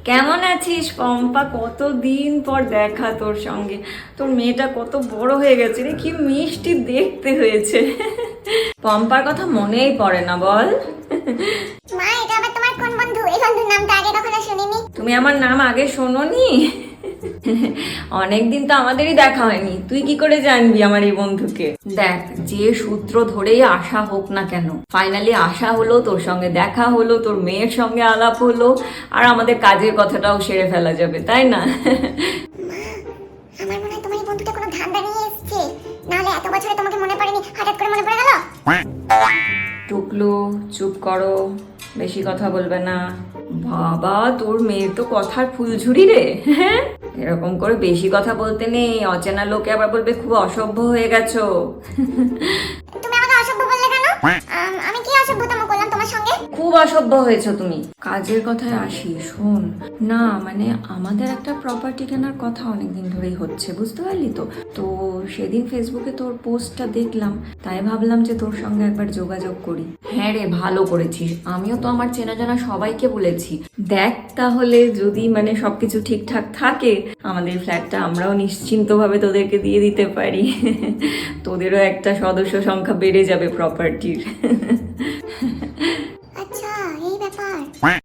কেমন আছিস পম্পা? কতদিন পর দেখা তোর সঙ্গে। তোর মেয়েটা কত বড় হয়ে গেছে রে, কি মিষ্টি দেখতে হয়েছে। পম্পার কথা মনেই পড়ে না বল। মা, এটা আবার তোমার কোন বন্ধু? এই বন্ধুর নাম তো আগে কখনো শুনিনি। তুমি আমার নাম আগে শোনোনি? অনেকদিন তো আমাদেরই দেখা হয়নি, তুই কি করে জানবি আমার এই বন্ধুকে? দেখ, যে সূত্র ধরেই আসা হোক না কেন, ফাইনালি আসা হলো, তোর সঙ্গে দেখা হলো, তোর মেয়ের সঙ্গে আলাপ হলো, আর আমাদের কাজের কথাটাও সেরে ফেলা যাবে, তাই না? আমার মনে হয় তোমার এই বন্ধুটা কোনো ধান্দা নিয়ে এসেছে, নাহলে এত বছরে তোমাকে মনে পড়েনি, হঠাৎ করে মনে পড়ে গেল। টুকলু, চুপ করো, বেশি কথা বলবে না। বাবা, তোর মেয়ের তো কথার ফুলঝুরি রে। হ্যাঁ, এরকম করে বেশি কথা বলতে নেই, অচেনা লোকে আবার বলবে খুব অসভ্য হয়ে গেছো। তুমি আমাকে অসভ্য বললে কেন? আমি কি অসভ্যতম করলাম তোমার সঙ্গে? খুব অসভ্য হয়েছো তুমি। কাজের কথায় আসি, শোন না, মানে আমাদের একটা প্রপার্টি কেনার কথা অনেকদিন ধরেই হচ্ছে, বুঝতে পারলি তো। তো সেদিন ফেসবুকে তোর পোস্টটা দেখলাম, তাই ভাবলাম যে তোর সঙ্গে একবার যোগাযোগ করি। হ্যাঁ রে, ভালো করেছিস, আমিও তো আমার চেনা জানা সবাইকে বলেছি। দেখ তাহলে, যদি মানে সবকিছু ঠিকঠাক থাকে, আমাদের ফ্ল্যাটটা আমরাও নিশ্চিন্তভাবে তোদেরকে দিয়ে দিতে পারি। তোদেরও একটা সদস্য সংখ্যা বেড়ে যাবে প্রপার্টির।